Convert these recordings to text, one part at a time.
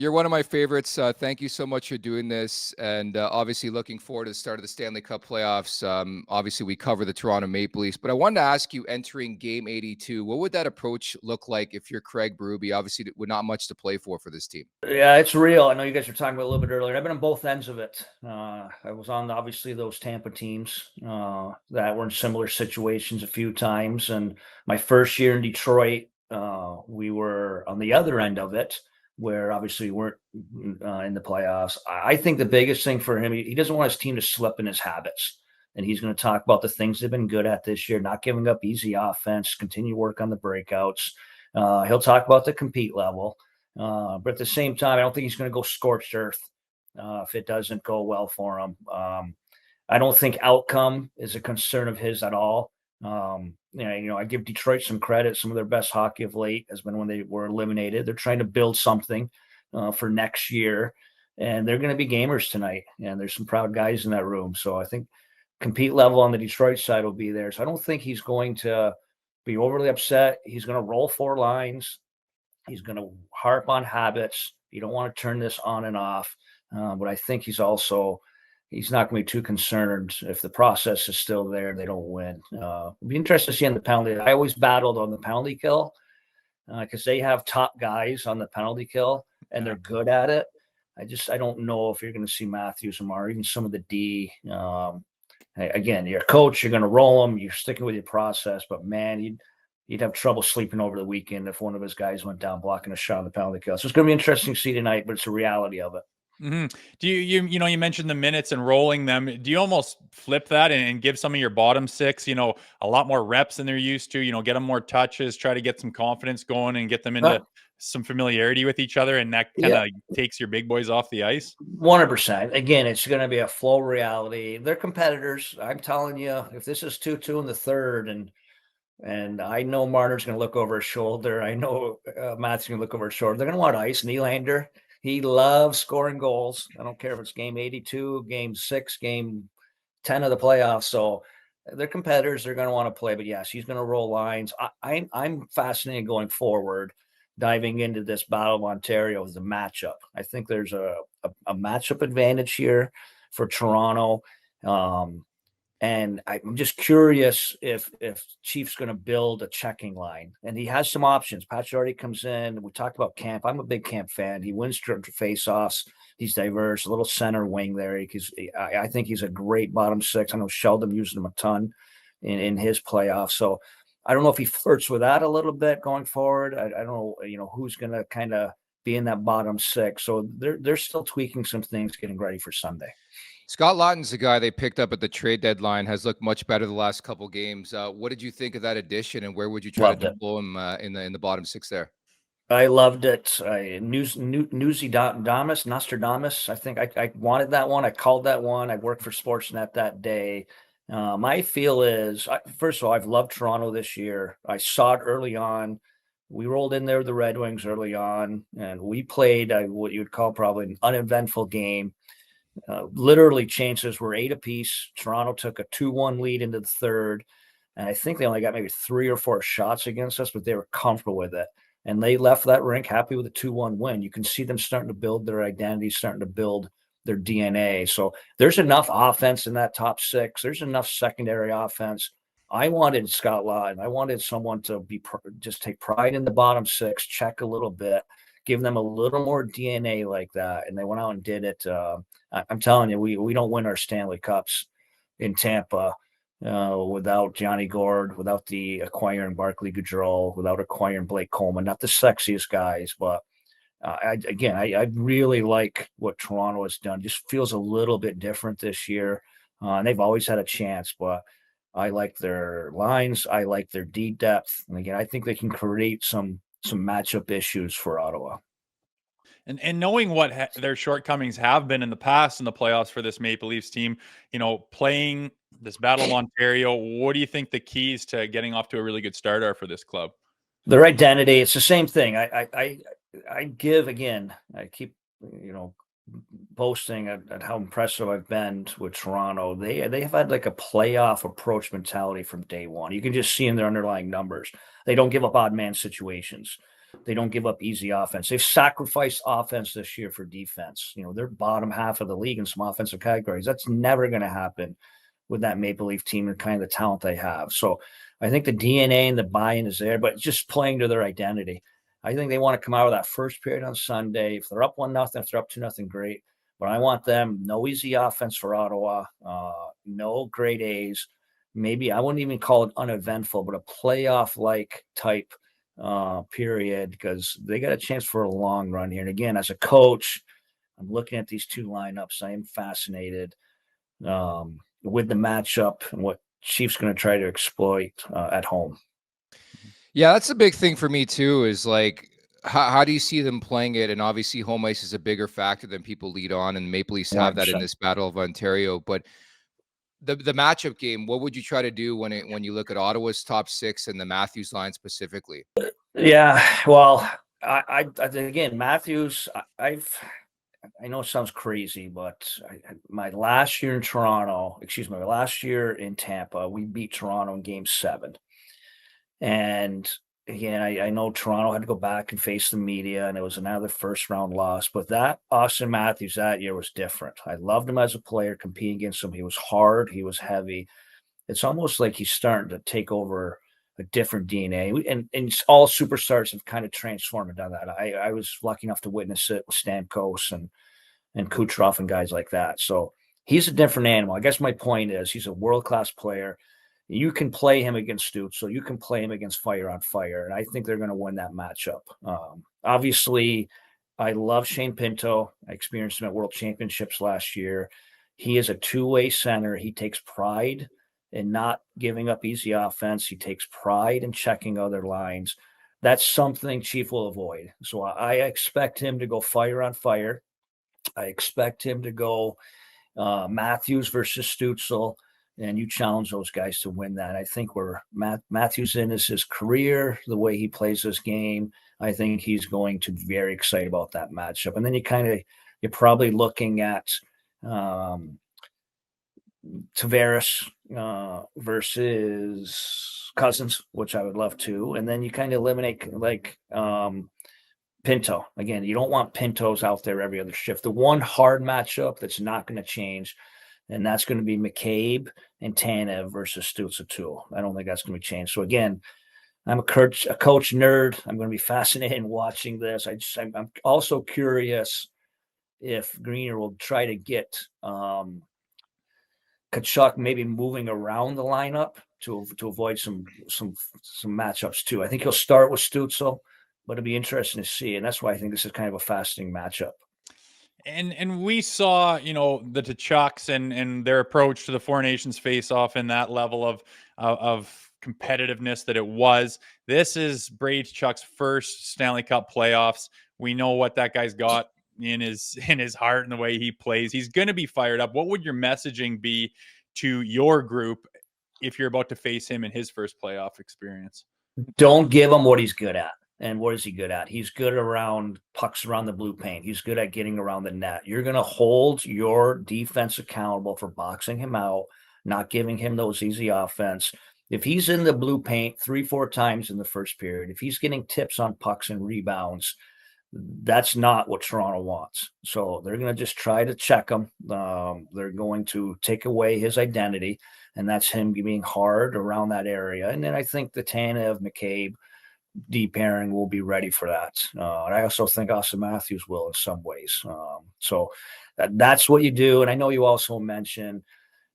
You're one of my favorites. Thank you so much for doing this. And obviously looking forward to the start of the Stanley Cup playoffs. Obviously, we cover the Toronto Maple Leafs, but I wanted to ask you, entering game 82, what would that approach look like if you're Craig Berube? Obviously, with not much to play for this team. Yeah, it's real. I know you guys were talking about it a little bit earlier. I've been on both ends of it. I was on obviously those Tampa teams that were in similar situations a few times. And my first year in Detroit, we were on the other end of it, where obviously we weren't in the playoffs. I think the biggest thing for him, he doesn't want his team to slip in his habits. And he's going to talk about the things they've been good at this year, not giving up easy offense, continue work on the breakouts. He'll talk about the compete level. But at the same time, I don't think he's going to go scorched earth if it doesn't go well for him. I don't think outcome is a concern of his at all. I give Detroit some credit. Some of their best hockey of late has been when they were eliminated. They're trying to build something for next year, and they're going to be gamers tonight. And there's some proud guys in that room. So I think compete level on the Detroit side will be there. So I don't think he's going to be overly upset. He's going to roll four lines. He's going to harp on habits. You don't want to turn this on and off. But I think he's not going to be too concerned if the process is still there and they don't win. It'll be interesting to see on the penalty. I always battled on the penalty kill because they have top guys on the penalty kill and they're good at it. I don't know if you're going to see Matthews or even some of the D. Again, you're a coach, you're going to roll them. You're sticking with your process. But, man, you'd have trouble sleeping over the weekend if one of his guys went down blocking a shot on the penalty kill. So it's going to be interesting to see tonight, but it's a reality of it. Mm-hmm. Do you mentioned the minutes and rolling them. Do you almost flip that and give some of your bottom six, a lot more reps than they're used to, get them more touches, try to get some confidence going and get them into some familiarity with each other. And that kind of takes your big boys off the ice. 100%. Again, it's going to be a flow reality. They're competitors. I'm telling you, if this is 2-2 in the third and I know Marner's going to look over his shoulder. I know Matt's going to look over his shoulder. They're going to want ice. Nylander, he loves scoring goals. I don't care if it's game 82, game 6, game 10 of the playoffs. So they're competitors. They're going to want to play. But yes, he's going to roll lines. I'm fascinated going forward, diving into this Battle of Ontario as a matchup. I think there's a matchup advantage here for Toronto. And I'm just curious if Chief's going to build a checking line. And he has some options. Pacioretty comes in. We talked about Camp. I'm a big Camp fan. He wins face-offs. He's diverse, a little center wing there. I think he's a great bottom six. I know Sheldon used him a ton in his playoffs. So I don't know if he flirts with that a little bit going forward. I don't know, who's going to kind of be in that bottom six. So they're still tweaking some things, getting ready for Sunday. Scott Laughton's the guy they picked up at the trade deadline, has looked much better the last couple of games. What did you think of that addition, and where would you try to deploy him in the bottom six there? I loved it. Nostradamus. I think I wanted that one. I called that one. I worked for Sportsnet that day. My feel is, first of all, I've loved Toronto this year. I saw it early on. We rolled in there with the Red Wings early on, and we played what you would call probably an uneventful game. Literally chances were 8 apiece. Toronto took a 2-1 lead into the third, and I think they only got maybe 3 or 4 shots against us, but they were comfortable with it. And they left that rink happy with a 2-1 win. You can see them starting to build their identity, starting to build their DNA. So there's enough offense in that top six. There's enough secondary offense. I wanted Scott Laughton. I wanted someone to just take pride in the bottom six, check a little bit, give them a little more DNA like that. And they went out and did it. I'm telling you, we don't win our Stanley Cups in Tampa without Johnny Gord, without the acquiring Barclay Goodrow, without acquiring Blake Coleman. Not the sexiest guys, but I really like what Toronto has done. Just feels a little bit different this year. And they've always had a chance, but I like their lines. I like their D depth. And again, I think they can create some matchup issues for Ottawa. And knowing what their shortcomings have been in the past in the playoffs for this Maple Leafs team, playing this Battle of Ontario, what do you think the keys to getting off to a really good start are for this club? Their identity. It's the same thing. I keep, boasting at how impressive I've been with Toronto. They have had like a playoff approach mentality from day one. You can just see in their underlying numbers. They don't give up odd man situations. they don't give up easy offense. They've sacrificed offense this year for defense. You know, they're bottom half of the league in some offensive categories. That's never going to happen with that Maple Leaf team and kind of the talent they have. So I think the DNA and the buy-in is there, but just playing to their identity. I think they want to come out of that first period on Sunday. If they're up 1-0, if they're up 2-0, great. But I want them, no easy offense for Ottawa, no grade A's. Maybe I wouldn't even call it uneventful, but a playoff-like type period, because they got a chance for a long run here. And again, as a coach, I'm looking at these two lineups. I am fascinated with the matchup and what Chiefs going to try to exploit at home. Yeah, that's a big thing for me too, is like, how do you see them playing it? And obviously home ice is a bigger factor than people lead on, and Maple Leafs have that in 100%. this Battle of Ontario. But the matchup game, what would you try to do when you look at Ottawa's top six and the Matthews line specifically? Yeah, well, I again, Matthews, I know it sounds crazy, but my last year in Toronto, my last year in Tampa, we beat Toronto in Game 7. And again, I know Toronto had to go back and face the media, and it was another first-round loss. But that Austin Matthews that year was different. I loved him as a player, competing against him. He was hard. He was heavy. It's almost like he's starting to take over a different DNA. And all superstars have kind of transformed and done that. I was lucky enough to witness it with Stamkos and Kucherov and guys like that. So he's a different animal. I guess my point is he's a world-class player. You can play him against Stützle. You can play him against Fire on Fire. And I think they're going to win that matchup. Obviously, I love Shane Pinto. I experienced him at World Championships last year. He is a two-way center. He takes pride in not giving up easy offense. He takes pride in checking other lines. That's something Chief will avoid. So I expect him to go Fire on Fire. I expect him to go Matthews versus Stützle. And you challenge those guys to win that. I think where Matthews in is his career, the way he plays this game, I think he's going to be very excited about that matchup. And then you're probably looking at Tavares versus Cousins, which I would love to. And then you kind of eliminate like Pinto. Again, you don't want Pintos out there every other shift. The one hard matchup that's not going to change, and that's going to be McCabe and Tanev versus Stützle too. I don't think that's going to be changed. So again, I'm a coach nerd. I'm going to be fascinated in watching this. I'm also curious if Greener will try to get Tkachuk maybe moving around the lineup to avoid some matchups too. I think he'll start with Stützle, but it'll be interesting to see. And that's why I think this is kind of a fascinating matchup. And we saw, the Tkachuks and their approach to the Four Nations face-off in that level of competitiveness that it was. This is Brady Tkachuk's first Stanley Cup playoffs. We know what that guy's got in his heart and the way he plays. He's going to be fired up. What would your messaging be to your group if you're about to face him in his first playoff experience? Don't give him what he's good at. And what is he good at? He's good around pucks around the blue paint. He's good at getting around the net. You're going to hold your defense accountable for boxing him out, not giving him those easy offense. If he's in the blue paint 3-4 times in the first period, if he's getting tips on pucks and rebounds, that's not what Toronto wants. So they're going to just try to check him. They're going to take away his identity, and that's him being hard around that area. And then I think the Tanev, McCabe, deep pairing will be ready for that. And I also think Austin Matthews will in some ways. So that's what you do. And I know you also mentioned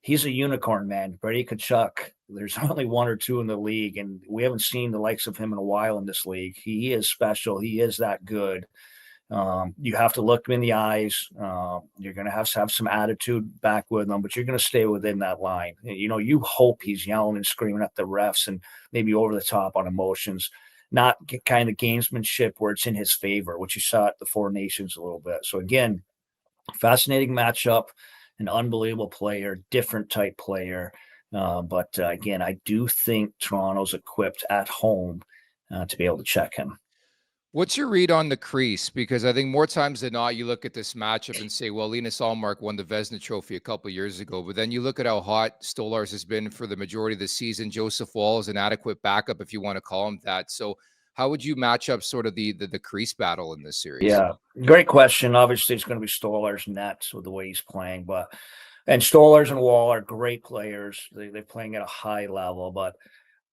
he's a unicorn, man. Brady Tkachuk, there's only one or two in the league, and we haven't seen the likes of him in a while in this league. He is special. He is that good. You have to look him in the eyes. You're going to have some attitude back with him, but you're going to stay within that line. You hope he's yelling and screaming at the refs and maybe over the top on emotions, not kind of gamesmanship where it's in his favor, which you saw at the Four Nations a little bit. So again, fascinating matchup, an unbelievable player, different type player. But again, I do think Toronto's equipped at home to be able to check him. What's your read on the crease? Because I think more times than not, you look at this matchup and say, well, Linus Ullmark won the Vezina Trophy a couple of years ago. But then you look at how hot Stolarz has been for the majority of the season. Joseph Woll is an adequate backup, if you want to call him that. So How would you match up sort of the crease battle in this series? Yeah, great question. Obviously, it's going to be Stolarz Nets with the way he's playing, and Stolarz and Wall are great players. They're playing at a high level, but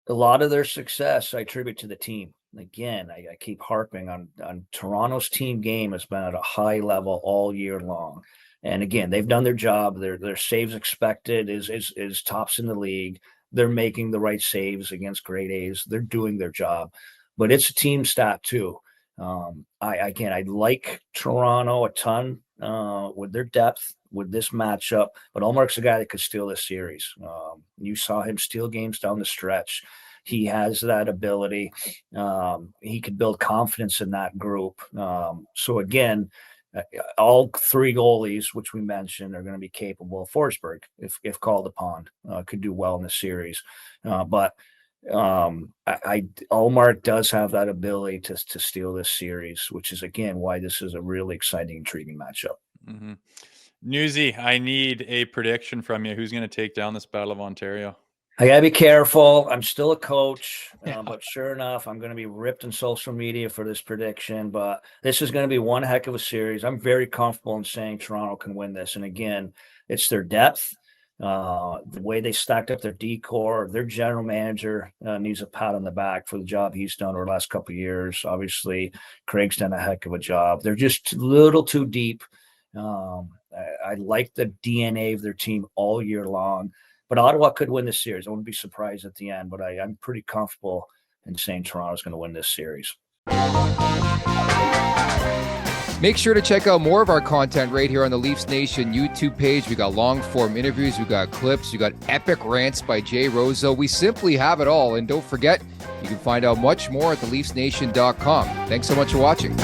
a lot of their success I attribute to the team. Again, I keep harping on Toronto's team game has been at a high level all year long. And again, they've done their job. Their saves expected is tops in the league. They're making the right saves against grade A's. They're doing their job, but it's a team stat too. I like Toronto a ton with their depth, with this matchup, but Ullmark's a guy that could steal this series. You saw him steal games down the stretch. He has that ability. He could build confidence in that group. So again, all three goalies, which we mentioned, are going to be capable. Forsberg, if called upon, could do well in the series. But Ullmark does have that ability to steal this series, which is again why this is a really exciting, intriguing matchup. Mm-hmm. Newsy, I need a prediction from you. Who's going to take down this Battle of Ontario? I gotta be careful. I'm still a coach, but sure enough, I'm going to be ripped in social media for this prediction. But this is going to be one heck of a series. I'm very comfortable in saying Toronto can win this. And again, it's their depth, the way they stacked up their decor. Their general manager needs a pat on the back for the job he's done over the last couple of years. Obviously, Craig's done a heck of a job. They're just a little too deep. I like the DNA of their team all year long. But Ottawa could win this series. I wouldn't be surprised at the end, but I'm pretty comfortable in saying Toronto's going to win this series. Make sure to check out more of our content right here on the Leafs Nation YouTube page. We got long form interviews, we got clips, we got epic rants by Jay Rosehill. We simply have it all. And don't forget, you can find out much more at theleafsnation.com. Thanks so much for watching.